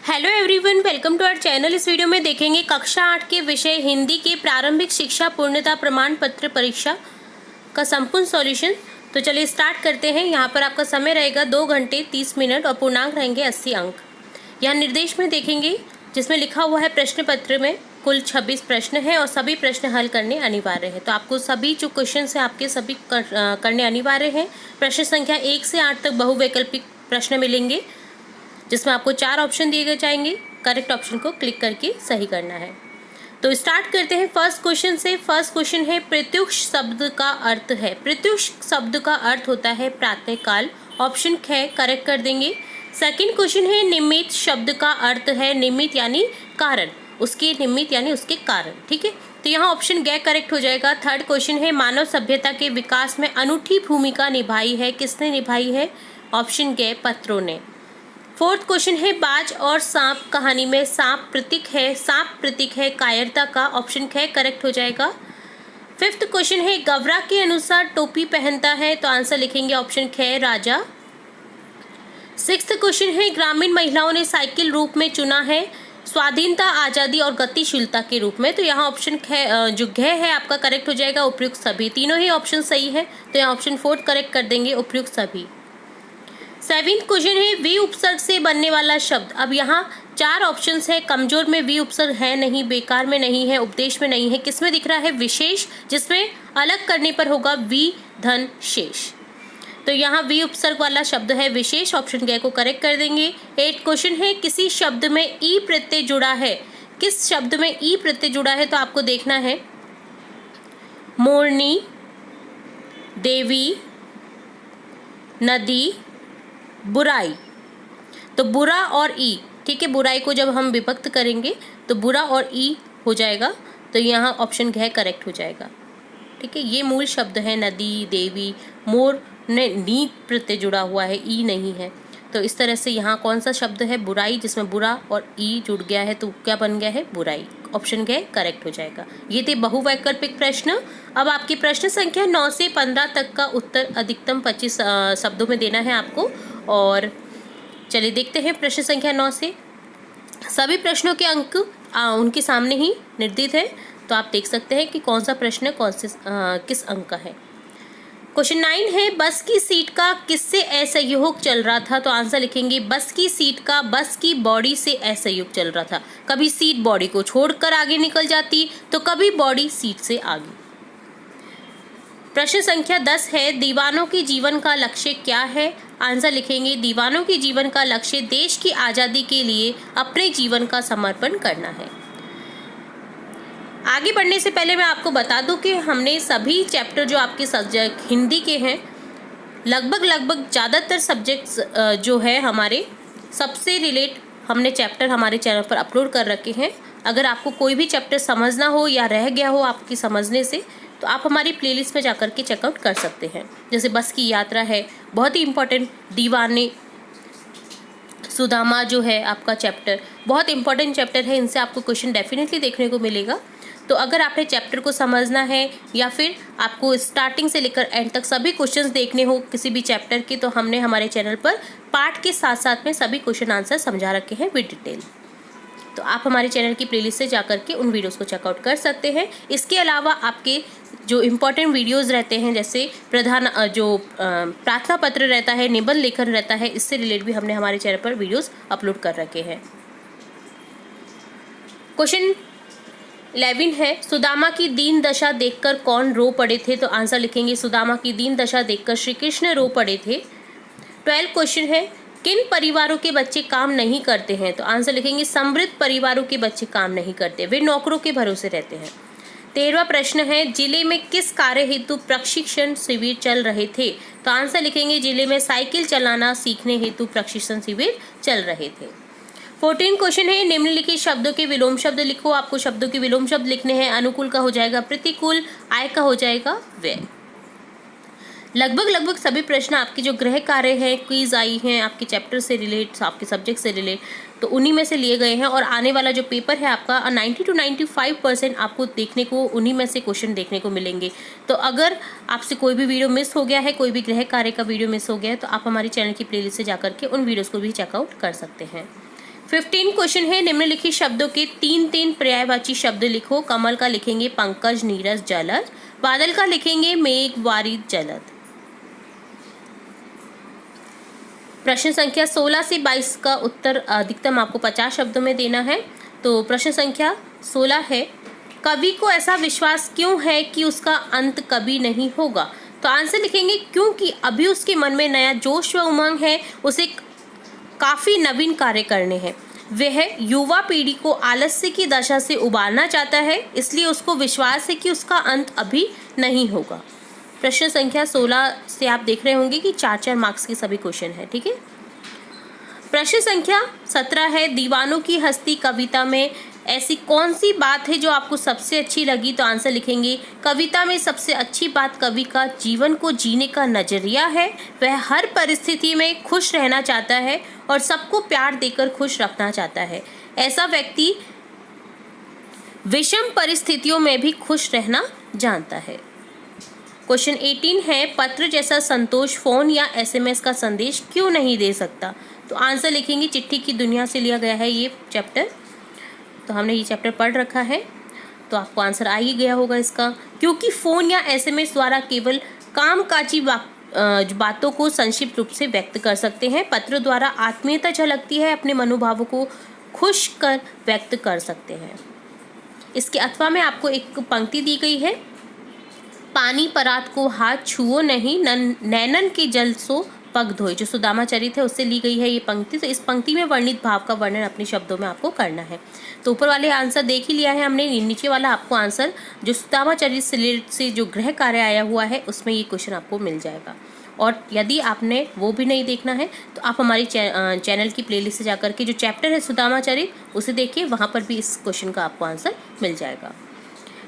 Hello everyone, welcome to our channel. इस video में देखेंगे कक्षा 8 के विषय हिंदी के प्रारंभिक शिक्षा पूर्णता प्रमाण पत्र परीक्षा का संपूर्ण सॉल्यूशन। तो चलिए स्टार्ट करते हैं। यहाँ पर आपका समय रहेगा 2 घंटे 30 मिनट और पूर्णांक रहेंगे 80 अंक। यहाँ निर्देश में देखेंगे जिसमें लिखा हुआ है प्रश्न पत्र में कुल 26 प्रश्न हैं और सभी प्रश्न हल करने अनिवार्य है। तो आपको सभी जो क्वेश्चन है आपके सभी करने अनिवार्य हैं। प्रश्न संख्या 1 से 8 तक बहुवैकल्पिक प्रश्न मिलेंगे जिसमें आपको 4 ऑप्शन दिए गए जाएंगे। करेक्ट ऑप्शन को क्लिक करके सही करना है। तो स्टार्ट करते हैं फर्स्ट क्वेश्चन से। फर्स्ट क्वेश्चन है प्रत्युष शब्द का अर्थ है। प्रत्युष शब्द का अर्थ होता है प्रातः काल। ऑप्शन ख करेक्ट कर देंगे। सेकंड क्वेश्चन है निमित्त शब्द का अर्थ है निमित्त यानी कारण, उसके निमित्त यानी उसके कारण। ठीक है, तो यहाँ ऑप्शन ग करेक्ट हो जाएगा। थर्ड क्वेश्चन है मानव सभ्यता के विकास में अनूठी भूमिका निभाई है। किसने निभाई है? ऑप्शन ग पत्रों ने। फोर्थ क्वेश्चन है बाज और सांप कहानी में सांप प्रतीक है। सांप प्रतीक है कायरता का। ऑप्शन ख करेक्ट हो जाएगा। फिफ्थ क्वेश्चन है गवरा के अनुसार टोपी पहनता है, तो आंसर लिखेंगे ऑप्शन ख राजा। सिक्स्थ क्वेश्चन है ग्रामीण महिलाओं ने साइकिल रूप में चुना है स्वाधीनता, आज़ादी और गतिशीलता के रूप में। तो यहाँ ऑप्शन जो घ है आपका करेक्ट हो जाएगा उपयुक्त सभी। तीनों ही ऑप्शन सही है, तो यहाँ ऑप्शन फोर्थ करेक्ट कर देंगे उपयुक्त सभी। सेवेंथ क्वेश्चन है वी उपसर्ग से बनने वाला शब्द। अब यहाँ 4 ऑप्शंस है। कमजोर में वी उपसर्ग है नहीं, बेकार में नहीं है, उपदेश में नहीं है। किसमें दिख रहा है? विशेष, जिसमें अलग करने पर होगा वी धन शेष। तो यहाँ वी उपसर्ग वाला शब्द है विशेष। ऑप्शन ग को करेक्ट कर देंगे। 8 क्वेश्चन है किसी शब्द में ई प्रत्यय जुड़ा है। किस शब्द में ई प्रत्यय जुड़ा है? तो आपको देखना है मोरनी, देवी, नदी, बुराई। तो बुरा और ई, ठीक है, बुराई को जब हम विभक्त करेंगे तो बुरा और ई हो जाएगा। तो यहाँ ऑप्शन घ करेक्ट हो जाएगा। ठीक है, ये मूल शब्द है नदी, देवी, मोर ने नी प्रत्यय जुड़ा हुआ है, ई नहीं है। तो इस तरह से यहाँ कौन सा शब्द है? बुराई, जिसमें बुरा और ई जुड़ गया है तो क्या बन गया है? बुराई। ऑप्शन घ करेक्ट हो जाएगा। ये थे बहुवैकल्पिक प्रश्न। अब आपकी प्रश्न संख्या 9 से 15 तक का उत्तर अधिकतम 25 शब्दों में देना है आपको। और चलिए देखते हैं प्रश्न संख्या 9 से। सभी प्रश्नों के अंक उनके सामने ही निर्दिष्ट है, तो आप देख सकते हैं कि कौन सा प्रश्न कौन से किस अंक का है। क्वेश्चन 9 है बस की सीट का किससे असहयोग चल रहा था? तो आंसर लिखेंगे बस की सीट का बस की बॉडी से असहयोग चल रहा था। कभी सीट बॉडी को छोड़कर आगे निकल जाती तो कभी बॉडी सीट से आगे। प्रश्न संख्या 10 है दीवानों के जीवन का लक्ष्य क्या है? आंसर लिखेंगे दीवानों के जीवन का लक्ष्य देश की आज़ादी के लिए अपने जीवन का समर्पण करना है। आगे बढ़ने से पहले मैं आपको बता दूं कि हमने सभी चैप्टर जो आपके सब्जेक्ट हिंदी के हैं लगभग ज़्यादातर सब्जेक्ट्स जो है हमारे सबसे रिलेट हमने चैप्टर हमारे चैनल पर अपलोड कर रखे हैं। अगर आपको कोई भी चैप्टर समझना हो या रह गया हो आपकी समझने से, तो आप हमारी प्लेलिस्ट में जाकर के चेकआउट कर सकते हैं। जैसे बस की यात्रा है, बहुत ही इंपॉर्टेंट। दीवाने, सुदामा जो है आपका चैप्टर बहुत इंपॉर्टेंट चैप्टर है। इनसे आपको क्वेश्चन डेफिनेटली देखने को मिलेगा। तो अगर आपने चैप्टर को समझना है या फिर आपको स्टार्टिंग से लेकर एंड तक सभी क्वेश्चंस देखने हो किसी भी चैप्टर के, तो हमने हमारे चैनल पर पार्ट के साथ साथ में सभी क्वेश्चन आंसर समझा रखे हैं विद डिटेल। तो आप हमारे चैनल की प्लेलिस्ट से जाकर के उन वीडियोस को चेकआउट कर सकते हैं। इसके अलावा आपके जो इम्पोर्टेंट वीडियोस रहते हैं, जैसे प्रार्थना पत्र रहता है, निबंध लेखन रहता है, इससे रिलेटेड भी हमने हमारे चैनल पर वीडियोस अपलोड कर रखे हैं। क्वेश्चन 11 है सुदामा की दीन दशा देखकर कौन रो पड़े थे? तो आंसर लिखेंगे सुदामा की दीन दशा देखकर श्री कृष्ण रो पड़े थे। 12 क्वेश्चन है किन परिवारों के बच्चे काम नहीं करते हैं? तो आंसर लिखेंगे समृद्ध परिवारों के बच्चे काम नहीं करते, वे नौकरों के भरोसे रहते हैं। 13वां प्रश्न है जिले में किस कार्य हेतु प्रशिक्षण शिविर चल रहे थे? तो आंसर लिखेंगे जिले में साइकिल चलाना सीखने हेतु प्रशिक्षण शिविर चल रहे थे। 14 क्वेश्चन है निम्नलिखित शब्दों के विलोम शब्द लिखो। आपको शब्दों के विलोम शब्द लिखने हैं। अनुकूल का हो जाएगा प्रतिकूल, आय का हो जाएगा व्यय। लगभग सभी प्रश्न आपके जो गृह कार्य हैं, क्विज आई हैं आपके चैप्टर से रिलेट, आपके सब्जेक्ट से रिलेट, तो उन्हीं में से लिए गए हैं। और आने वाला जो पेपर है आपका 90 to 95% आपको देखने को उन्हीं में से क्वेश्चन देखने को मिलेंगे। तो अगर आपसे कोई भी वीडियो मिस हो गया है, कोई भी गृह कार्य का वीडियो मिस हो गया है, तो आप हमारे चैनल की प्लेलिस्ट से जाकर के उन वीडियोज़ को भी चेकआउट कर सकते हैं। 15 क्वेश्चन है, निम्नलिखित शब्दों के 3 पर्यायवाची शब्द लिखो। कमल का लिखेंगे पंकज, नीरज, जलज। बादल का लिखेंगे मेघ, वारिद, जलद। प्रश्न संख्या 16 से 22 का उत्तर अधिकतम आपको 50 शब्दों में देना है। तो प्रश्न संख्या 16 है, कवि को ऐसा विश्वास क्यों है कि उसका अंत कभी नहीं होगा? तो आंसर लिखेंगे क्योंकि अभी उसके मन में नया जोश व उमंग है, उसे काफ़ी नवीन कार्य करने हैं। वह युवा पीढ़ी को आलस्य की दशा से उबारना चाहता है, इसलिए उसको विश्वास है कि उसका अंत अभी नहीं होगा। प्रश्न संख्या 16 से आप देख रहे होंगे कि 4-4 मार्क्स के सभी क्वेश्चन है, ठीक है। प्रश्न संख्या 17 है, दीवानों की हस्ती कविता में ऐसी कौन सी बात है जो आपको सबसे अच्छी लगी? तो आंसर लिखेंगे कविता में सबसे अच्छी बात कवि का जीवन को जीने का नजरिया है। वह हर परिस्थिति में खुश रहना चाहता है और सबको प्यार देकर खुश रखना चाहता है। ऐसा व्यक्ति विषम परिस्थितियों में भी खुश रहना जानता है। क्वेश्चन 18 है, पत्र जैसा संतोष फोन या एसएमएस का संदेश क्यों नहीं दे सकता? तो आंसर लिखेंगे चिट्ठी की दुनिया से लिया गया है ये चैप्टर। तो हमने ये चैप्टर पढ़ रखा है, तो आपको आंसर आ ही गया होगा इसका। क्योंकि फ़ोन या एसएमएस द्वारा केवल कामकाजी बातों को संक्षिप्त रूप से व्यक्त कर सकते हैं। पत्र द्वारा आत्मीयता झलकती है, अपने मनोभावों को खुश कर व्यक्त कर सकते हैं। इसके अथवा में आपको एक पंक्ति दी गई है, पानी परात को हाथ छुओ नहीं, नैनन के जल सो पग धोए। जो सुदामा चरित है उससे ली गई है ये पंक्ति। तो इस पंक्ति में वर्णित भाव का वर्णन अपने शब्दों में आपको करना है। तो ऊपर वाले आंसर देख ही लिया है हमने, नीचे वाला आपको आंसर जो सुदामा चरित से जो गृह कार्य आया हुआ है उसमें ये क्वेश्चन आपको मिल जाएगा। और यदि आपने वो भी नहीं देखना है तो आप हमारी चैनल की प्लेलिस्ट से जाकर के जो चैप्टर है सुदामा चरित उसे देखिए, वहाँ पर भी इस क्वेश्चन का आपको आंसर मिल जाएगा।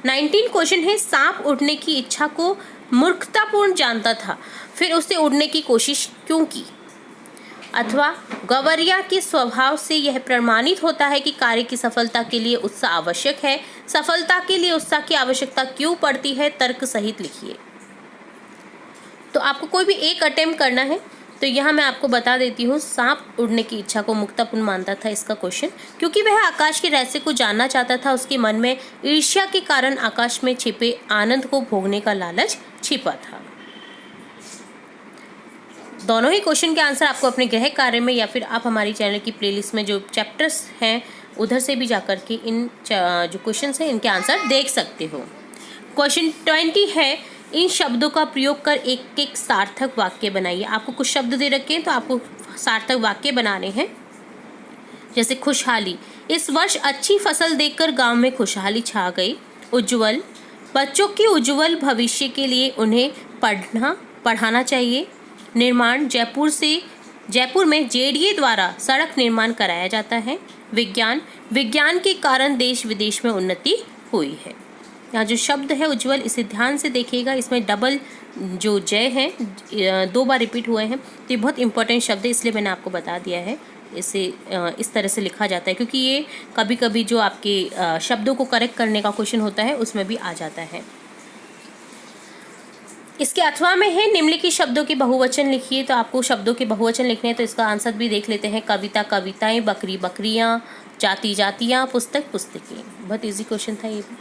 19 क्वेश्चन है, सांप उड़ने की इच्छा को मूर्खतापूर्ण जानता था, फिर उसे उड़ने की कोशिश क्यों की? अथवा गवरिया के स्वभाव से यह प्रमाणित होता है कि कार्य की सफलता के लिए उत्साह आवश्यक है। सफलता के लिए उत्साह की आवश्यकता क्यों पड़ती है? तर्क सहित लिखिए। तो आपको कोई भी एक अटेम्प्ट करना है। तो यहाँ मैं आपको बता देती हूँ, सांप उड़ने की इच्छा को मूर्खतापूर्ण मानता था इसका क्वेश्चन, क्योंकि वह आकाश के रहस्य को जानना चाहता था। उसके मन में ईर्ष्या के कारण आकाश में छिपे आनंद को भोगने का लालच छिपा था। दोनों ही क्वेश्चन के आंसर आपको अपने गृह कार्य में या फिर आप हमारी चैनल की प्लेलिस्ट में जो चैप्टर्स हैं उधर से भी जाकर के इन जो क्वेश्चन हैं इनके आंसर देख सकते हो। क्वेश्चन 20 है, इन शब्दों का प्रयोग कर एक एक सार्थक वाक्य बनाइए। आपको कुछ शब्द दे रखे हैं तो आपको सार्थक वाक्य बनाने हैं। जैसे खुशहाली, इस वर्ष अच्छी फसल देखकर गांव में खुशहाली छा गई। उज्ज्वल, बच्चों के उज्ज्वल भविष्य के लिए उन्हें पढ़ाना चाहिए। निर्माण, जयपुर में जेडीए द्वारा सड़क निर्माण कराया जाता है। विज्ञान के कारण देश विदेश में उन्नति हुई है। यहाँ जो शब्द है उज्ज्वल, इसे ध्यान से देखिएगा, इसमें डबल जो जय है 2 बार रिपीट हुए हैं। तो ये बहुत इंपॉर्टेंट शब्द है, इसलिए मैंने आपको बता दिया है। इसे इस तरह से लिखा जाता है क्योंकि ये कभी कभी जो आपके शब्दों को करेक्ट करने का क्वेश्चन होता है उसमें भी आ जाता है। इसके अथवा में है, निम्नलिखित शब्दों के बहुवचन लिखिए। तो आपको शब्दों के बहुवचन लिखने हैं, तो इसका आंसर भी देख लेते हैं। कविता कविताएं, बकरी बकरियां, जाति जातियां, पुस्तक पुस्तकें। बहुत इजी क्वेश्चन था ये भी।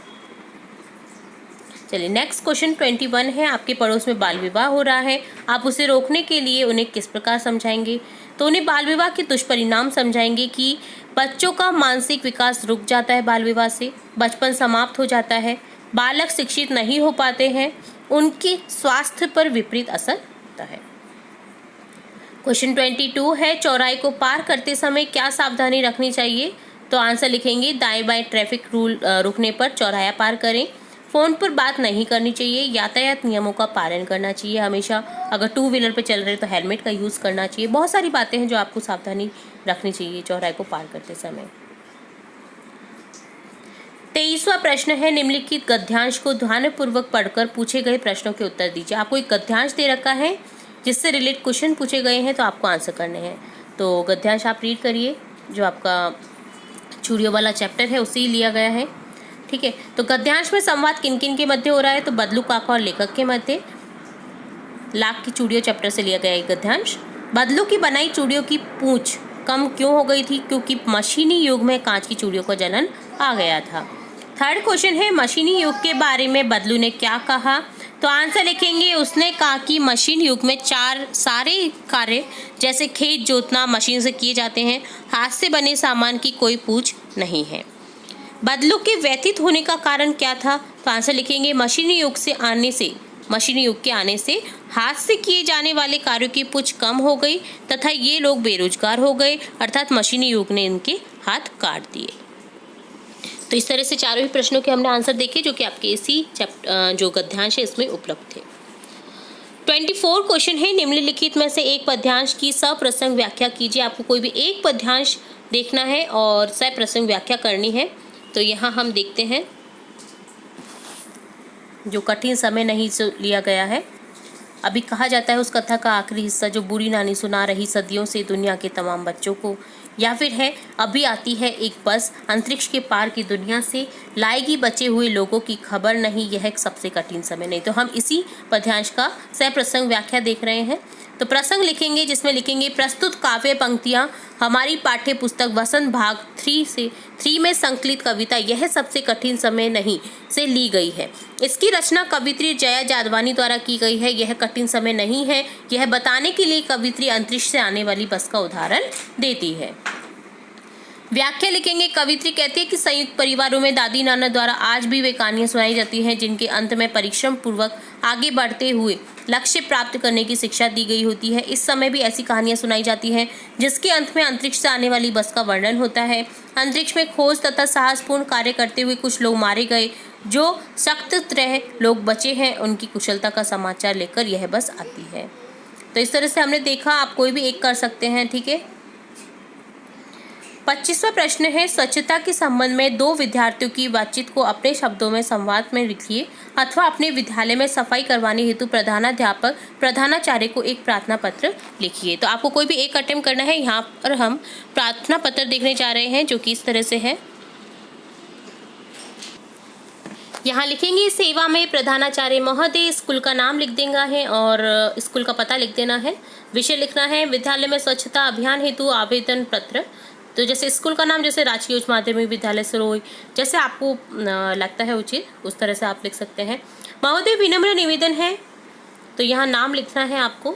चलिए नेक्स्ट क्वेश्चन 21 है, आपके पड़ोस में बाल विवाह हो रहा है, आप उसे रोकने के लिए उन्हें किस प्रकार समझाएंगे? तो उन्हें बाल विवाह के दुष्परिणाम समझाएंगे कि बच्चों का मानसिक विकास रुक जाता है, बाल विवाह से बचपन समाप्त हो जाता है, बालक शिक्षित नहीं हो पाते हैं, उनके स्वास्थ्य पर विपरीत असर होता है। क्वेश्चन 22 है, चौराहे को पार करते समय क्या सावधानी रखनी चाहिए? तो आंसर लिखेंगे दाएं बाएं ट्रैफिक रूल रुकने पर चौराहा पार करें। फ़ोन पर बात नहीं करनी चाहिए। यातायात नियमों का पालन करना चाहिए हमेशा। अगर 2 व्हीलर पर चल रहे तो हेलमेट का यूज़ करना चाहिए। बहुत सारी बातें हैं जो आपको सावधानी रखनी चाहिए चौराहे को पार करते समय। 23वां प्रश्न है, निम्नलिखित गद्यांश को ध्यानपूर्वक पढ़कर पूछे गए प्रश्नों के उत्तर दीजिए। आपको एक गद्यांश दे रखा है जिससे रिलेट क्वेश्चन पूछे गए हैं, तो आपको आंसर करने हैं। तो गद्यांश आप रीड करिए, जो आपका चूड़ियों वाला चैप्टर है उसे ही लिया गया है, ठीक है। तो गद्यांश में संवाद किन किन के मध्य हो रहा है? तो बदलू काका और लेखक के मध्य। लाख की चूड़ियों चैप्टर से लिया गया एक गद्यांश। बदलू की बनाई चूड़ियों की पूंछ कम क्यों हो गई थी? क्योंकि मशीनी युग में कांच की चूड़ियों का चलन आ गया था। थर्ड क्वेश्चन है मशीनी युग के बारे में बदलू ने क्या कहा? तो आंसर लिखेंगे, उसने कहा कि मशीन युग में सारे कार्य जैसे खेत जोतना मशीन से किए जाते हैं, हाथ से बने सामान की कोई पूछ नहीं है। बदलू के व्यतीत होने का कारण क्या था? तो आंसर लिखेंगे, मशीनी युग के आने से हाथ से किए जाने वाले कार्यों की पूछ कम हो गई तथा ये लोग बेरोजगार हो गए, अर्थात मशीनी युग ने इनके हाथ काट दिए। तो इस तरह से चारों ही प्रश्नों के हमने आंसर देखे जो कि आपके इसी जो गद्यांश है इसमें उपलब्ध थे। 24 क्वेश्चन है, निम्नलिखित में से एक पद्यांश की सप्रसंग व्याख्या कीजिए। आपको कोई भी एक पद्यांश देखना है और सप्रसंग व्याख्या करनी है। तो यहाँ हम देखते हैं, जो कठिन समय नहीं लिया गया है। अभी कहा जाता है उस कथा का आखिरी हिस्सा जो बूढ़ी नानी सुना रही सदियों से दुनिया के तमाम बच्चों को, या फिर है अभी आती है एक बस अंतरिक्ष के पार की दुनिया से, लाएगी बचे हुए लोगों की खबर नहीं, यह एक सबसे कठिन समय नहीं। तो हम इसी पद्यांश का सप्रसंग व्याख्या देख रहे हैं। तो प्रसंग लिखेंगे जिसमें लिखेंगे, प्रस्तुत काव्य पंक्तियाँ हमारी पाठ्य पुस्तक वसंत भाग 3 में संकलित कविता यह सबसे कठिन समय नहीं से ली गई है। इसकी रचना कवित्री जया जादवानी द्वारा की गई है। यह कठिन समय नहीं है, यह बताने के लिए कवित्री अंतरिक्ष से आने वाली बस का उदाहरण देती है। व्याख्या लिखेंगे, कवित्री कहती है कि संयुक्त परिवारों में दादी नाना द्वारा आज भी वे कहानियां सुनाई जाती हैं जिनके अंत में परिश्रम पूर्वक आगे बढ़ते हुए लक्ष्य प्राप्त करने की शिक्षा दी गई होती है। इस समय भी ऐसी कहानियां सुनाई जाती हैं जिसके अंत में अंतरिक्ष से आने वाली बस का वर्णन होता है। अंतरिक्ष में खोज तथा साहसपूर्ण कार्य करते हुए कुछ लोग मारे गए, जो सख्त तरह लोग बचे हैं, उनकी कुशलता का समाचार लेकर यह बस आती है। तो इस तरह से हमने देखा, आप कोई भी एक कर सकते हैं, ठीक है। 25वां प्रश्न है, स्वच्छता के संबंध में दो विद्यार्थियों की बातचीत को अपने शब्दों में संवाद में लिखिए अथवा अपने विद्यालय में सफाई करवाने हेतु प्रधानाध्यापक प्रधानाचार्य को एक प्रार्थना पत्र लिखिए। तो आपको कोई भी एक अटेम्प्ट करना है। यहाँ पर हम प्रार्थना पत्र देखने जा रहे हैं जो कि इस तरह से है। यहाँ लिखेंगे, सेवा में प्रधानाचार्य महोदय, स्कूल का नाम लिख देना है और स्कूल का पता लिख देना है। विषय लिखना है विद्यालय में स्वच्छता अभियान हेतु आवेदन पत्र। तो जैसे स्कूल का नाम जैसे राजकीय उच्च माध्यमिक विद्यालय सिरोही, जैसे आपको लगता है उचित उस तरह से आप लिख सकते हैं। महोदय विनम्र निवेदन है, तो यहाँ नाम लिखना है आपको।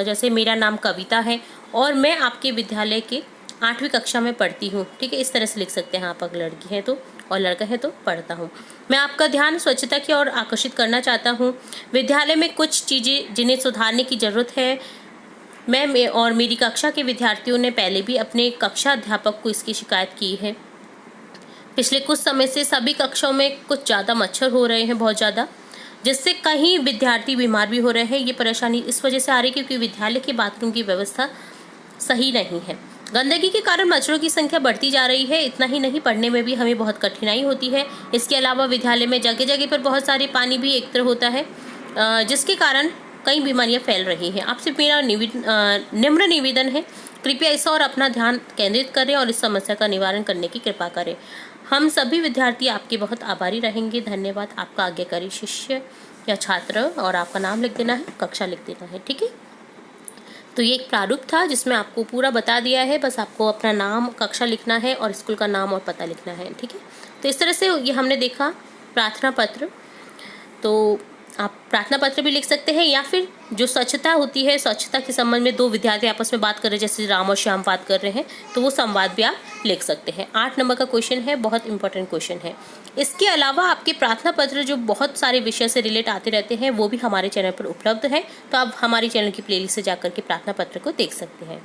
जैसे मेरा नाम कविता है और मैं आपके विद्यालय के 8वीं कक्षा में पढ़ती हूँ, ठीक है। इस तरह से लिख सकते हैं आप, अगर लड़की है तो, और लड़का है तो पढ़ता हूँ। मैं आपका ध्यान स्वच्छता की ओर आकर्षित करना चाहता हूँ। विद्यालय में कुछ चीज़ें जिन्हें सुधारने की ज़रूरत है। मैं और मेरी कक्षा के विद्यार्थियों ने पहले भी अपने कक्षा अध्यापक को इसकी शिकायत की है। पिछले कुछ समय से सभी कक्षाओं में कुछ ज़्यादा मच्छर हो रहे हैं, बहुत ज़्यादा, जिससे कहीं विद्यार्थी बीमार भी हो रहे हैं। ये परेशानी इस वजह से आ रही है क्योंकि विद्यालय के बाथरूम की व्यवस्था सही नहीं है। गंदगी के कारण मच्छरों की संख्या बढ़ती जा रही है। इतना ही नहीं, पढ़ने में भी हमें बहुत कठिनाई होती है। इसके अलावा विद्यालय में जगह जगह पर बहुत सारे पानी भी एकत्र होता है, जिसके कारण कई बीमारियां फैल रही हैं। आपसे मेरा निम्र निवेदन है, कृपया इस और अपना ध्यान केंद्रित करें और इस समस्या का निवारण करने की कृपा करें। हम सभी विद्यार्थी आपके बहुत आभारी रहेंगे। धन्यवाद। आपका आज्ञाकारी शिष्य या छात्र, और आपका नाम लिख देना है, कक्षा लिख देना है, ठीक है। तो ये एक प्रारूप था जिसमें आपको पूरा बता दिया है। बस आपको अपना नाम, कक्षा लिखना है और स्कूल का नाम और पता लिखना है, ठीक है। तो इस तरह से ये हमने देखा प्रार्थना पत्र। तो आप प्रार्थना पत्र भी लिख सकते हैं, या फिर जो स्वच्छता होती है, स्वच्छता के संबंध में दो विद्यार्थी आपस में बात कर रहे हैं, जैसे राम और श्याम बात कर रहे हैं, तो वो संवाद भी आप लिख सकते हैं। 8 नंबर का क्वेश्चन है, बहुत इंपॉर्टेंट क्वेश्चन है। इसके अलावा आपके प्रार्थना पत्र जो बहुत सारे विषय से रिलेट आते रहते हैं, वो भी हमारे चैनल पर उपलब्ध है। तो आप हमारे चैनल की प्लेलिस्ट से जाकर के प्रार्थना पत्र को देख सकते हैं।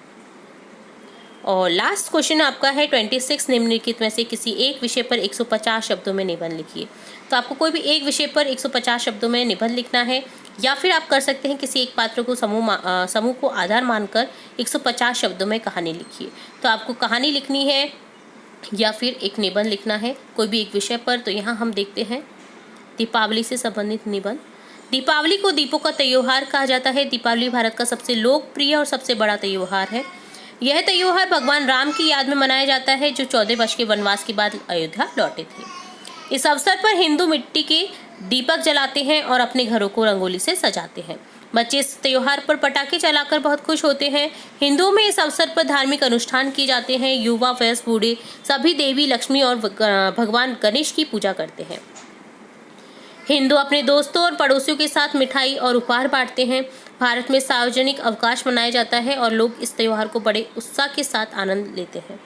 और लास्ट क्वेश्चन आपका है 26, निम्नलिखित में से किसी एक विषय पर 150 शब्दों में निबंध लिखिए। तो आपको कोई भी एक विषय पर 150 शब्दों में निबंध लिखना है, या फिर आप कर सकते हैं किसी एक पात्र को समूह को आधार मानकर 150 शब्दों में कहानी लिखिए। तो आपको कहानी लिखनी है या फिर एक निबंध लिखना है कोई भी एक विषय पर। तो यहाँ हम देखते हैं दीपावली से संबंधित निबंध। दीपावली को दीपों का त्योहार कहा जाता है। दीपावली भारत का सबसे लोकप्रिय और सबसे बड़ा त्योहार है। यह त्योहार भगवान राम की याद में मनाया जाता है, जो 14 वर्ष के वनवास के बाद अयोध्या लौटे थे। इस अवसर पर हिंदू मिट्टी के दीपक जलाते हैं और अपने घरों को रंगोली से सजाते हैं। बच्चे इस त्योहार पर पटाखे चलाकर बहुत खुश होते हैं। हिंदुओं में इस अवसर पर धार्मिक अनुष्ठान किए जाते हैं। युवा, वयस्क, बूढ़े सभी देवी लक्ष्मी और भगवान गणेश की पूजा करते हैं। हिंदू अपने दोस्तों और पड़ोसियों के साथ मिठाई और उपहार बांटते हैं। भारत में सार्वजनिक अवकाश मनाया जाता है और लोग इस त्योहार को बड़े उत्साह के साथ आनंद लेते हैं।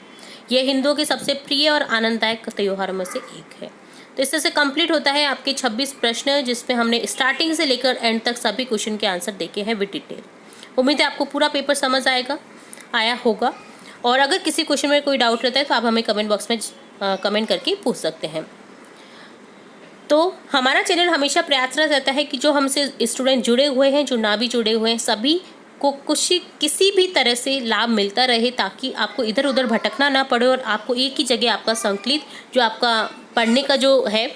यह हिंदुओं के सबसे प्रिय और आनंददायक त्योहारों में से एक है। तो इस तरह से कंप्लीट होता है आपके 26 प्रश्न, जिसमें हमने स्टार्टिंग से लेकर एंड तक सभी क्वेश्चन के आंसर देखे हैं विद डिटेल। उम्मीद है आपको पूरा पेपर समझ आया होगा। और अगर किसी क्वेश्चन में कोई डाउट रहता है तो आप हमें कमेंट बॉक्स में कमेंट करके पूछ सकते हैं। तो हमारा चैनल हमेशा प्रयासरत रहता है कि जो हमसे स्टूडेंट जुड़े हुए हैं, जो ना भी जुड़े हुए हैं, सभी को किसी भी तरह से लाभ मिलता रहे, ताकि आपको इधर उधर भटकना ना पड़े और आपको एक ही जगह आपका संकलित जो आपका पढ़ने का जो है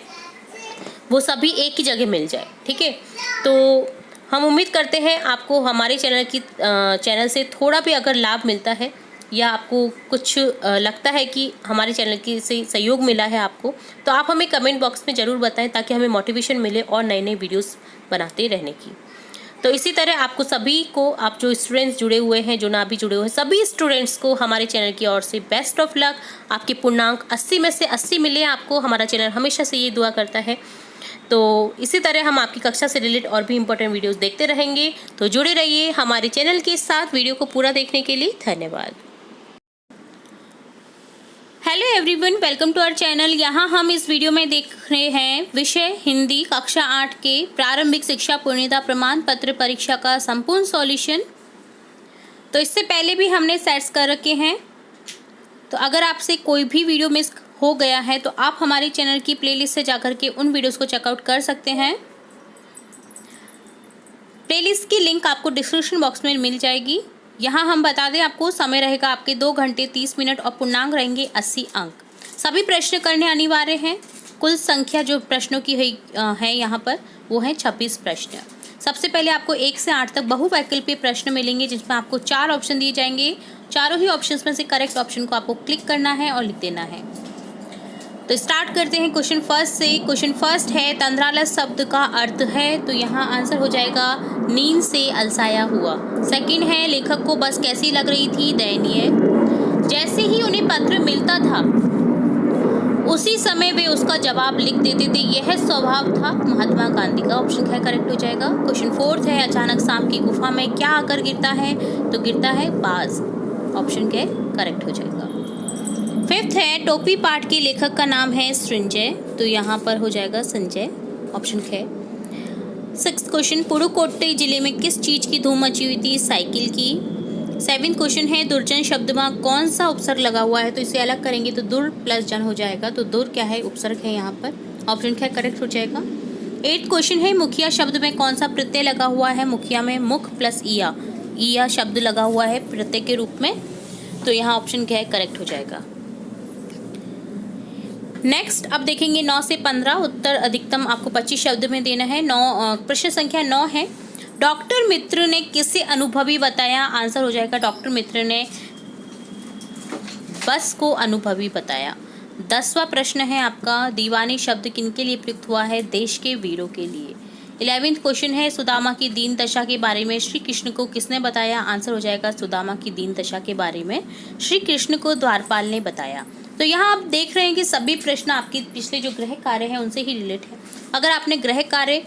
वो सभी एक ही जगह मिल जाए। ठीक है, तो हम उम्मीद करते हैं आपको हमारे चैनल से थोड़ा भी अगर लाभ मिलता है या आपको कुछ लगता है कि हमारे चैनल की से सहयोग मिला है आपको, तो आप हमें कमेंट बॉक्स में ज़रूर बताएं, ताकि हमें मोटिवेशन मिले और नए नए वीडियोस बनाते रहने की। तो इसी तरह आपको सभी को, आप जो स्टूडेंट्स जुड़े हुए हैं, जो ना भी जुड़े हुए हैं, सभी स्टूडेंट्स को हमारे चैनल की ओर से बेस्ट ऑफ लक। आपके पूर्णांक 80 में से 80 मिले आपको। हमारा चैनल हमेशा से ये दुआ करता है। तो इसी तरह हम आपकी कक्षा से रिलेटेड और भी इम्पोर्टेंट वीडियोस देखते रहेंगे। तो जुड़े रहिए हमारे चैनल के साथ। वीडियो को पूरा देखने के लिए धन्यवाद। Hello everyone, welcome to our channel. यहाँ हम इस वीडियो में देख रहे हैं विषय हिंदी कक्षा 8 के प्रारंभिक शिक्षा पूर्णता प्रमाण पत्र परीक्षा का संपूर्ण सॉल्यूशन। तो इससे पहले भी हमने सेट्स कर रखे हैं, तो अगर आपसे कोई भी वीडियो मिस हो गया है तो आप हमारे चैनल की प्लेलिस्ट से जाकर के उन वीडियोस को चेकआउट कर सकते हैं। प्लेलिस्ट की लिंक आपको डिस्क्रिप्शन बॉक्स में मिल जाएगी। यहाँ हम बता दें आपको, समय रहेगा आपके 2 घंटे 30 मिनट और पूर्णांक रहेंगे 80 अंक। सभी प्रश्न करने अनिवार्य हैं। कुल संख्या जो प्रश्नों की है यहाँ पर वो है 26 प्रश्न। सबसे पहले आपको 1 से 8 तक बहुवैकल्पिक प्रश्न मिलेंगे, जिसमें आपको 4 ऑप्शन दिए जाएंगे। चारों ही ऑप्शंस में से करेक्ट ऑप्शन को आपको क्लिक करना है और लिख देना है। तो स्टार्ट करते हैं क्वेश्चन फर्स्ट से। क्वेश्चन फर्स्ट है, तंद्रालस शब्द का अर्थ है, तो यहाँ आंसर हो जाएगा नींद से अलसाया हुआ। सेकंड है, लेखक को बस कैसी लग रही थी, दयनीय। जैसे ही उन्हें पत्र मिलता था उसी समय वे उसका जवाब लिख देते थे, यह स्वभाव था महात्मा गांधी का। ऑप्शन क्या करेक्ट हो जाएगा। क्वेश्चन फोर्थ है, अचानक सांप की गुफा में क्या आकर गिरता है, तो गिरता है बाज। ऑप्शन क्या करेक्ट हो जाएगा। फिफ्थ है, टोपी पाठ के लेखक का नाम है सृंजय, तो यहाँ पर हो जाएगा संजय। ऑप्शन है। सिक्स्थ क्वेश्चन, पुडुकोट्टई जिले में किस चीज की धूम मची हुई थी, साइकिल की। सेवेंथ क्वेश्चन है, दुर्जन शब्द में कौन सा उपसर्ग लगा हुआ है, तो इसे अलग करेंगे तो दुर प्लस जन हो जाएगा, तो दुर क्या है, उपसर्ग है यहाँ पर। ऑप्शन क्या करेक्ट हो जाएगा। एट्थ क्वेश्चन है, मुखिया शब्द में कौन सा प्रत्यय लगा हुआ है, मुखिया में मुख प्लस ईया शब्द लगा हुआ है प्रत्यय के रूप में, तो यहाँ ऑप्शन क्या है करेक्ट हो जाएगा। नेक्स्ट अब देखेंगे 9 से 15। उत्तर अधिकतम आपको 25 शब्द में देना है। प्रश्न संख्या 9 है, डॉक्टर मित्र ने किसे अनुभवी बताया। आंसर हो जाएगा डॉक्टर मित्र ने बस को अनुभवी बताया। 10वां प्रश्न है आपका, दीवानी शब्द किनके लिए प्रयुक्त हुआ है, देश के वीरों के लिए। 11वां क्वेश्चन है, सुदामा की दीन दशा के बारे में श्री कृष्ण को किसने बताया। आंसर हो जाएगा सुदामा की दीन दशा के बारे में श्री कृष्ण को द्वारपाल ने बताया। तो यहाँ आप देख रहे हैं कि सभी प्रश्न आपके पिछले जो गृह कार्य हैं उनसे ही रिलेट है। अगर आपने गृह कार्य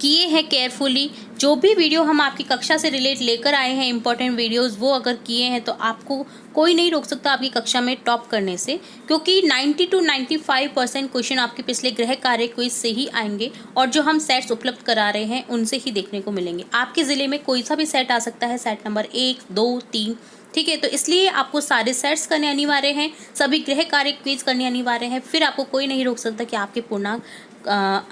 किए हैं केयरफुली, जो भी वीडियो हम आपकी कक्षा से रिलेट लेकर आए हैं इंपॉर्टेंट वीडियोस, वो अगर किए हैं तो आपको कोई नहीं रोक सकता आपकी कक्षा में टॉप करने से, क्योंकि 90 to 95% क्वेश्चन आपके पिछले गृह कार्य क्विज से ही आएंगे और जो हम सेट्स उपलब्ध करा रहे हैं उनसे ही देखने को मिलेंगे। आपके ज़िले में कोई सा भी सेट आ सकता है, सेट नंबर 1, 2, 3, ठीक है। तो इसलिए आपको सारे सेट्स करने अनिवार्य हैं, सभी गृह कार्य क्विज करने अनिवार्य हैं, फिर आपको कोई नहीं रोक सकता कि आपके पूर्णांक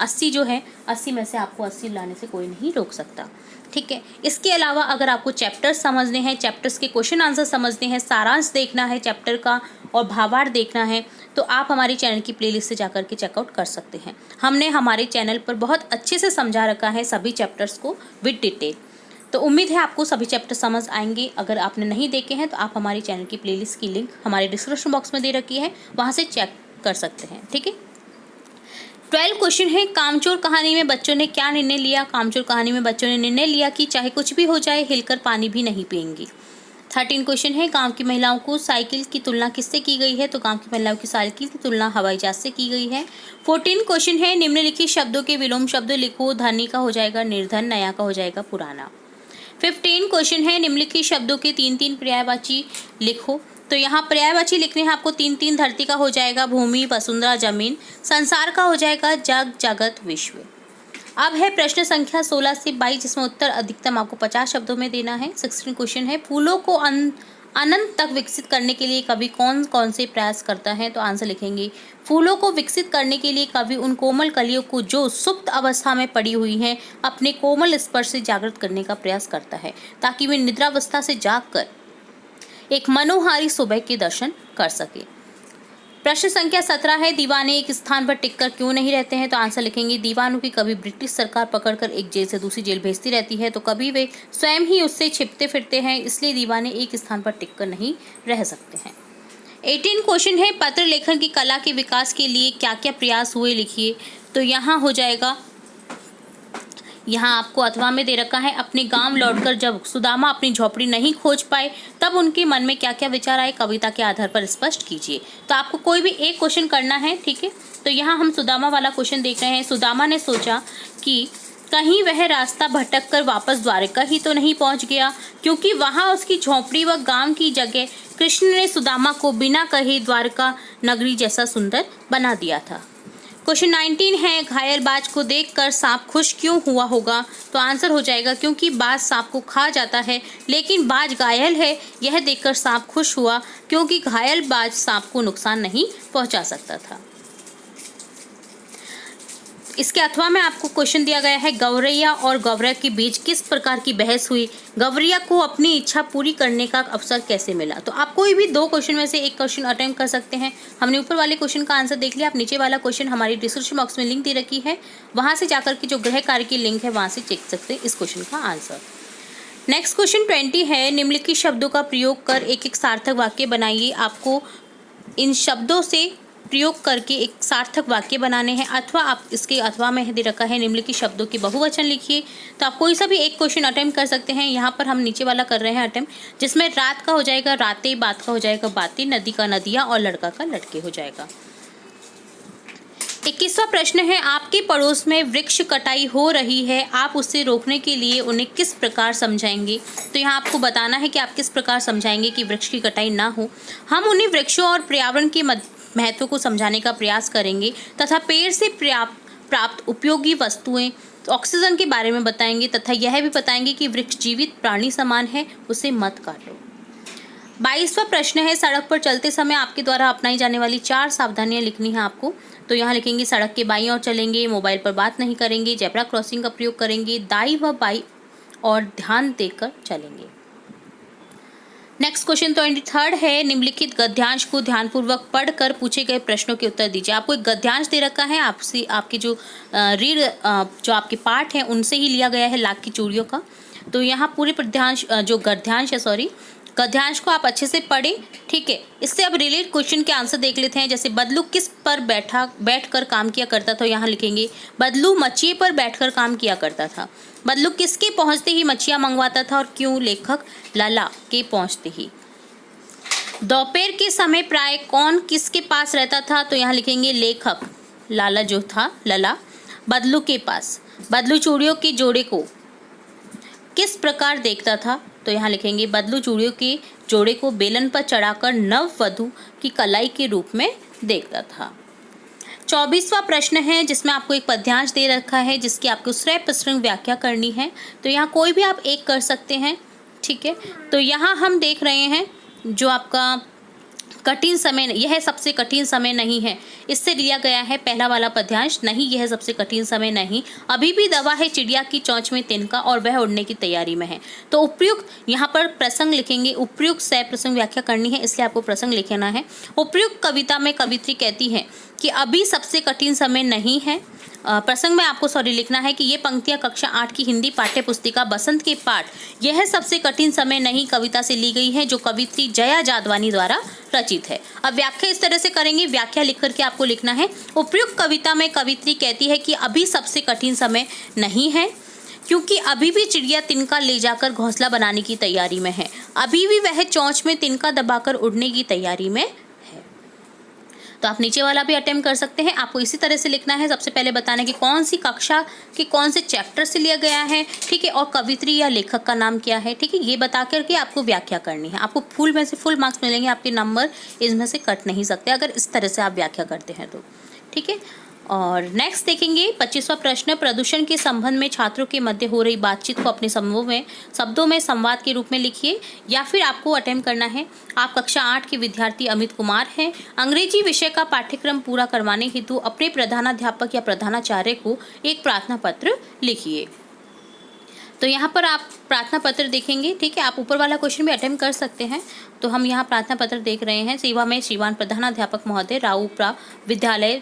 80 जो है 80 में से आपको 80 लाने से कोई नहीं रोक सकता, ठीक है। इसके अलावा अगर आपको चैप्टर्स समझने हैं, चैप्टर्स के क्वेश्चन आंसर समझने हैं, सारांश देखना है चैप्टर का और भावार्थ देखना है, तो आप हमारे चैनल की प्लेलिस्ट से जाकर के चेकआउट कर सकते हैं। हमने हमारे चैनल पर बहुत अच्छे से समझा रखा है सभी चैप्टर्स को विद डिटेल। तो उम्मीद है आपको सभी चैप्टर समझ आएंगे। अगर आपने नहीं देखे हैं तो आप हमारे चैनल की प्लेलिस्ट की लिंक हमारे डिस्क्रिप्शन बॉक्स में दे रखी है, वहाँ से चेक कर सकते हैं, ठीक है। 12 क्वेश्चन है, कामचोर कहानी में बच्चों ने क्या निर्णय लिया। कामचोर कहानी में बच्चों ने निर्णय लिया कि चाहे कुछ भी हो जाए हिलकर पानी भी नहीं पिएंगी। 13 क्वेश्चन है, गांव की महिलाओं को साइकिल की तुलना किससे की गई है। तो गांव की महिलाओं की साइकिल की तुलना हवाई जहाज से की गई है। 14 क्वेश्चन है, निम्नलिखित शब्दों के विलोम शब्द लिखो। धनी का हो जाएगा निर्धन, नया का हो जाएगा पुराना। 15 क्वेश्चन है, निम्नलिखित शब्दों के 3-3 पर्यायवाची लिखो। तो यहाँ पर्यायवाची लिखने हैं आपको 3-3। धरती का हो जाएगा भूमि, वसुंधरा जमीन। संसार का हो जाएगा जग, जगत, विश्व। अब है प्रश्न संख्या 16 से 22, जिसमें उत्तर अधिकतम आपको 50 शब्दों में देना है। 16 क्वेश्चन है, फूलों को अनंत तक विकसित करने के लिए कवि कौन कौन से प्रयास करता है। तो आंसर लिखेंगे, फूलों को विकसित करने के लिए कवि उन कोमल कलियों को जो सुप्त अवस्था में पड़ी हुई हैं अपने कोमल स्पर्श से जागृत करने का प्रयास करता है, ताकि वे निद्रावस्था से जागकर एक मनोहारी सुबह के दर्शन कर सके। प्रश्न संख्या 17 है, दीवाने एक स्थान पर टिककर क्यों नहीं रहते हैं। तो आंसर लिखेंगे, दीवानों की कभी ब्रिटिश सरकार पकड़कर एक जेल से दूसरी जेल भेजती रहती है, तो कभी वे स्वयं ही उससे छिपते फिरते हैं, इसलिए दीवाने एक स्थान पर टिककर नहीं रह सकते हैं। 18 क्वेश्चन है, पत्र लेखन की कला के विकास के लिए क्या क्या प्रयास हुए लिखिए। तो यहाँ हो जाएगा, यहाँ आपको अथवा में दे रखा है, अपने गांव लौटकर जब सुदामा अपनी झोपड़ी नहीं खोज पाए तब उनके मन में क्या क्या विचार आए, कविता के आधार पर स्पष्ट कीजिए। तो आपको कोई भी एक क्वेश्चन करना है, ठीक है। तो यहाँ हम सुदामा वाला क्वेश्चन देख रहे हैं। सुदामा ने सोचा कि कहीं वह रास्ता भटक कर वापस द्वारका ही तो नहीं पहुँच गया, क्योंकि वहाँ उसकी झोपड़ी व गाँव की जगह कृष्ण ने सुदामा को बिना कहे द्वारका नगरी जैसा सुंदर बना दिया था। क्वेश्चन 19 है, घायल बाज को देखकर सांप खुश क्यों हुआ होगा। तो आंसर हो जाएगा, क्योंकि बाज सांप को खा जाता है, लेकिन बाज घायल है, यह देखकर सांप खुश हुआ, क्योंकि घायल बाज सांप को नुकसान नहीं पहुंचा सकता था। इसके अथवा में आपको क्वेश्चन दिया गया है, गौरैया और गौरव के बीच किस प्रकार की बहस हुई। गौरैया को अपनी इच्छा पूरी करने का अवसर कैसे मिला। तो आप कोई भी 2 क्वेश्चन में से एक क्वेश्चन अटेम्प्ट कर सकते हैं। हमने ऊपर वाले क्वेश्चन का आंसर देख लिया। आप नीचे वाला क्वेश्चन हमारी डिस्क्रिप्शन बॉक्स में लिंक दे रखी है, वहाँ से जाकर के जो गृह कार्य की लिंक है वहाँ से चेक सकते हैं इस क्वेश्चन का आंसर। नेक्स्ट क्वेश्चन 20 है, निम्नलिखित शब्दों का प्रयोग कर एक एक सार्थक वाक्य बनाइए। आपको इन शब्दों से प्रयोग करके एक सार्थक वाक्य बनाने हैं, अथवा आप इसके अथवा में दे रखा है निम्नलिखित शब्दों के बहुवचन लिखिए। तो आप कोई सा भी एक क्वेश्चन अटेम्प्ट कर सकते हैं। यहाँ पर हम नीचे वाला कर रहे हैं अटेम्प्ट, जिसमें रात का हो जाएगा रातें, बात का हो जाएगा बातें, नदी का नदियाँ और लड़का का लड़के हो जाएगा। 21वां प्रश्न है, आपके पड़ोस में वृक्ष कटाई हो रही है, आप उसे रोकने के लिए उन्हें किस प्रकार समझाएंगे। तो यहाँ आपको बताना है कि आप किस प्रकार समझाएंगे कि वृक्ष की कटाई ना हो। हम उन्हें वृक्षों और पर्यावरण के महत्व को समझाने का प्रयास करेंगे तथा पेड़ से प्राप्त उपयोगी वस्तुएं, ऑक्सीजन के बारे में बताएंगे तथा यह भी बताएंगे कि वृक्ष जीवित प्राणी समान है, उसे मत काटो। 22वां प्रश्न है, सड़क पर चलते समय आपके द्वारा अपनाई जाने वाली 4 सावधानियां लिखनी है आपको। तो यहाँ लिखेंगे, सड़क के बाईं ओर चलेंगे, मोबाइल पर बात नहीं करेंगे, जेब्रा क्रॉसिंग का प्रयोग करेंगे, दाई व बाई और ध्यान देकर चलेंगे। नेक्स्ट क्वेश्चन 23 है, निम्नलिखित गद्यांश को ध्यानपूर्वक पढ़कर पूछे गए प्रश्नों के उत्तर दीजिए। आपको एक गद्यांश दे रखा है, आपसे आपके जो जो आपके पाठ हैं उनसे ही लिया गया है, लाख की चूड़ियों का। तो यहाँ पूरे गद्यांश को आप अच्छे से पढ़ें, ठीक है। इससे अब रिलेटेड क्वेश्चन के आंसर देख लेते हैं। जैसे बदलू किस पर बैठकर काम किया करता था। तो यहाँ लिखेंगे, बदलू मच्छी पर बैठकर काम किया करता था। बदलू किसके पहुँचते ही मच्छियाँ मंगवाता था और क्यों। लेखक लाला के पहुँचते ही। दोपहर के समय प्राय कौन किसके पास रहता था। तो यहाँ लिखेंगे, लेखक लाला जो था, लला बदलू के पास। बदलू चूड़ियों के जोड़े को किस प्रकार देखता था। तो यहाँ लिखेंगे, बदलू चूड़ियों के जोड़े को बेलन पर चढ़ाकर नववधू की कलाई के रूप में देखता था। 24वां प्रश्न है, जिसमें आपको एक पद्यांश दे रखा है, जिसकी आपको श्रेय प्रसंग व्याख्या करनी है। तो यहाँ कोई भी आप एक कर सकते हैं, ठीक है। तो यहाँ हम देख रहे हैं जो आपका कठिन समय, यह सबसे कठिन समय नहीं है, इससे लिया गया है पहला वाला पद्यांश। नहीं, यह सबसे कठिन समय नहीं, अभी भी दवा है चिड़िया की चोंच में तिनका और वह उड़ने की तैयारी में है। तो उपयुक्त यहाँ पर प्रसंग लिखेंगे, उपयुक्त सह प्रसंग व्याख्या करनी है, इसलिए आपको प्रसंग लिखना है। उपयुक्त कविता में कवित्री कहती है कि अभी सबसे कठिन समय नहीं है, प्रसंग में आपको लिखना है कि ये पंक्तियां कक्षा 8 की हिंदी पाठ्य पुस्तिका बसंत के पाठ यह सबसे कठिन समय नहीं कविता से ली गई है, जो कवित्री जया जादवानी द्वारा रचित है। अब व्याख्या इस तरह से करेंगे, व्याख्या लिख करके आपको लिखना है, उपयुक्त कविता में कवित्री कहती है कि अभी सबसे कठिन समय नहीं है, क्योंकि अभी भी चिड़िया तिनका ले जाकर घोंसला बनाने की तैयारी में है, अभी भी वह चोंच में तिनका दबाकर उड़ने की तैयारी में है। तो आप नीचे वाला भी अटेम्प्ट कर सकते हैं। आपको इसी तरह से लिखना है, सबसे पहले बताना कि कौन सी कक्षा के कौन से चैप्टर से लिया गया है, ठीक है, और कवित्री या लेखक का नाम क्या है, ठीक है, ये बता करके आपको व्याख्या करनी है। आपको फुल में से फुल मार्क्स मिलेंगे, आपके नंबर इसमें से कट नहीं सकते अगर इस तरह से आप व्याख्या करते हैं तो, ठीक है। और नेक्स्ट देखेंगे 25वां प्रश्न, प्रदूषण के संबंध में छात्रों के मध्य हो रही बातचीत को अपने शब्दों में संवाद के रूप में लिखिए, या फिर आपको अटेम्प्ट करना है। आप कक्षा 8 के विद्यार्थी अमित कुमार हैं। अंग्रेजी विषय का पाठ्यक्रम पूरा करवाने हेतु अपने प्रधानाध्यापक या प्रधानाचार्य को एक प्रार्थना पत्र लिखिए। तो यहाँ पर आप प्रार्थना पत्र देखेंगे, ठीक है, आप ऊपर वाला क्वेश्चन भी अटेम्प्ट कर सकते हैं। तो हम यहाँ प्रार्थना पत्र देख रहे हैं। सेवा में श्रीमान प्रधानाध्यापक महोदय, राउप्रा विद्यालय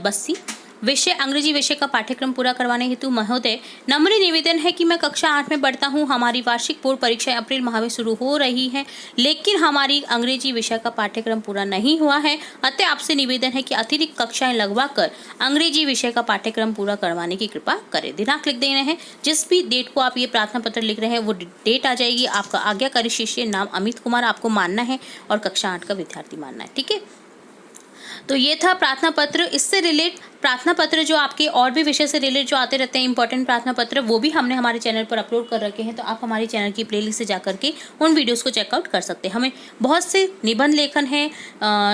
बस्सी, विषय अंग्रेजी विषय का पाठ्यक्रम पूरा करवाने हेतु महोदय, नम्र निवेदन है कि मैं कक्षा 8 में पढ़ता हूँ। हमारी वार्षिक बोर्ड परीक्षाएं अप्रैल माह में शुरू हो रही हैं, लेकिन हमारी अंग्रेजी विषय का पाठ्यक्रम पूरा नहीं हुआ है, अतः आपसे निवेदन है कि अतिरिक्त कक्षाएं लगवा कर अंग्रेजी विषय का पाठ्यक्रम पूरा करवाने की कृपा करें। दिनांक लिख देना है, जिस भी डेट को आप ये प्रार्थना पत्र लिख रहे हैं वो डेट आ जाएगी। आपका आज्ञाकारी शिष्य नाम अमित कुमार आपको मानना है और कक्षा 8 का विद्यार्थी मानना है, ठीक है। तो ये था प्रार्थना पत्र। इससे रिलेट प्रार्थना पत्र जो आपके और भी विषय से रिलेट जो आते रहते हैं इंपॉर्टेंट प्रार्थना पत्र, वो भी हमने हमारे चैनल पर अपलोड कर रखे हैं। तो आप हमारे चैनल की प्लेलिस्ट से जाकर के उन वीडियोस को चेकआउट कर सकते हैं। हमें बहुत से निबंध लेखन हैं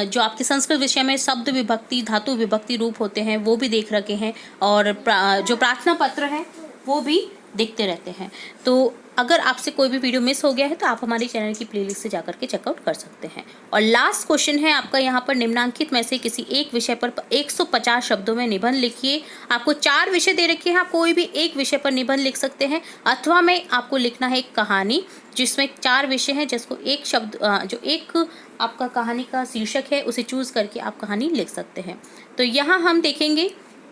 जो आपके संस्कृत विषय में शब्द विभक्ति, धातु विभक्ति रूप होते हैं, वो भी देख रखे हैं, और जो प्रार्थना पत्र है वो भी देखते रहते हैं। तो अगर आपसे कोई भी वीडियो मिस हो गया है तो आप हमारे चैनल की प्लेलिस्ट से जाकर के चेकआउट कर सकते हैं। और लास्ट क्वेश्चन है आपका यहाँ पर, निम्नांकित में से किसी एक विषय पर 150 शब्दों में निबंध लिखिए। आपको 4 विषय दे रखे हैं, आप कोई भी एक विषय पर निबंध लिख सकते हैं, अथवा में आपको लिखना है एक कहानी जिसमें 4 विषय हैं, जिसको एक शब्द जो एक आपका कहानी का शीर्षक है उसे चूज करके आप कहानी लिख सकते हैं। तो यहाँ हम देखेंगे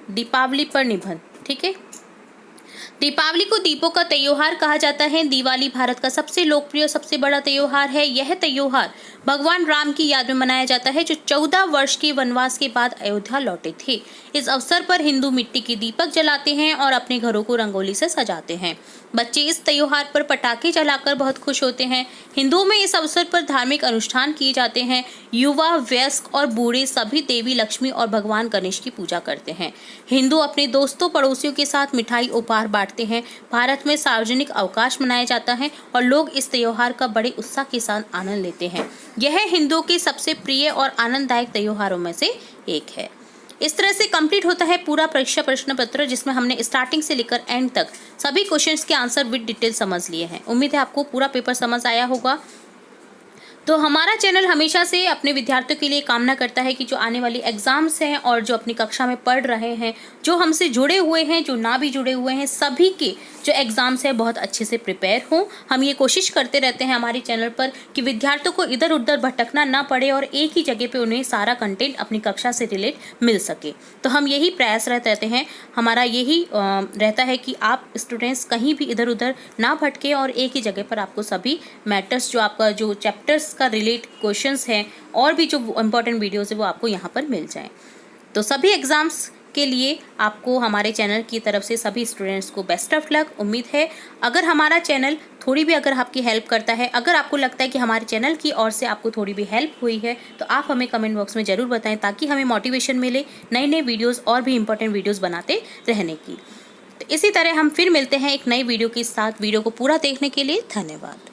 दीपावली पर निबंध, ठीक है। दीपावली को दीपों का त्योहार कहा जाता है। दिवाली भारत का सबसे लोकप्रिय सबसे बड़ा त्योहार है। यह त्योहार भगवान राम की याद में मनाया जाता है, जो 14 वर्ष के वनवास के बाद अयोध्या लौटे थे। इस अवसर पर हिंदू मिट्टी के दीपक जलाते हैं और अपने घरों को रंगोली से सजाते हैं। बच्चे इस त्योहार पर पटाखे जलाकर बहुत खुश होते हैं। हिंदुओं में इस अवसर पर धार्मिक अनुष्ठान किए जाते हैं। युवा, वयस्क और बूढ़े सभी देवी लक्ष्मी और भगवान गणेश की पूजा करते हैं। हिंदू अपने दोस्तों पड़ोसियों के साथ मिठाई उपहार बांटते हैं। भारत में सार्वजनिक अवकाश मनाया जाता है और लोग इस त्योहार का बड़े उत्साह के साथ आनंद लेते हैं। यह हिंदुओं के सबसे प्रिय और आनंददायक त्योहारों में से एक है। इस तरह से कंप्लीट होता है पूरा परीक्षा प्रश्न पत्र, जिसमें हमने स्टार्टिंग से लेकर एंड तक सभी क्वेश्चंस के आंसर विद डिटेल समझ लिए हैं। उम्मीद है आपको पूरा पेपर समझ आया होगा। तो हमारा चैनल हमेशा से अपने विद्यार्थियों के लिए कामना करता है कि जो आने वाली एग्जाम्स हैं और जो अपनी कक्षा में पढ़ रहे हैं, जो हमसे जुड़े हुए हैं, जो ना भी जुड़े हुए हैं, सभी के जो एग्ज़ाम्स हैं बहुत अच्छे से प्रिपेयर हों। हम ये कोशिश करते रहते हैं हमारे चैनल पर कि विद्यार्थियों को इधर उधर भटकना ना पड़े और एक ही जगह पे उन्हें सारा कंटेंट अपनी कक्षा से रिलेट मिल सके। तो हम यही प्रयासरत रहते हैं, हमारा यही रहता है कि आप स्टूडेंट्स कहीं भी इधर उधर ना भटके और एक ही जगह पर आपको सभी मैटर्स जो आपका जो चैप्टर्स का रिलेट क्वेश्चंस हैं और भी जो इम्पोर्टेंट वीडियोज़ है वो आपको यहाँ पर मिल जाएँ। तो सभी एग्ज़ाम्स के लिए आपको हमारे चैनल की तरफ से सभी स्टूडेंट्स को बेस्ट ऑफ लक। उम्मीद है अगर हमारा चैनल थोड़ी भी अगर आपकी हेल्प करता है, अगर आपको लगता है कि हमारे चैनल की ओर से आपको थोड़ी भी हेल्प हुई है, तो आप हमें कमेंट बॉक्स में ज़रूर बताएं, ताकि हमें मोटिवेशन मिले नए नए वीडियोज़ और भी इंपॉर्टेंट वीडियोज़ बनाते रहने की। तो इसी तरह हम फिर मिलते हैं एक नई वीडियो के साथ। वीडियो को पूरा देखने के लिए धन्यवाद।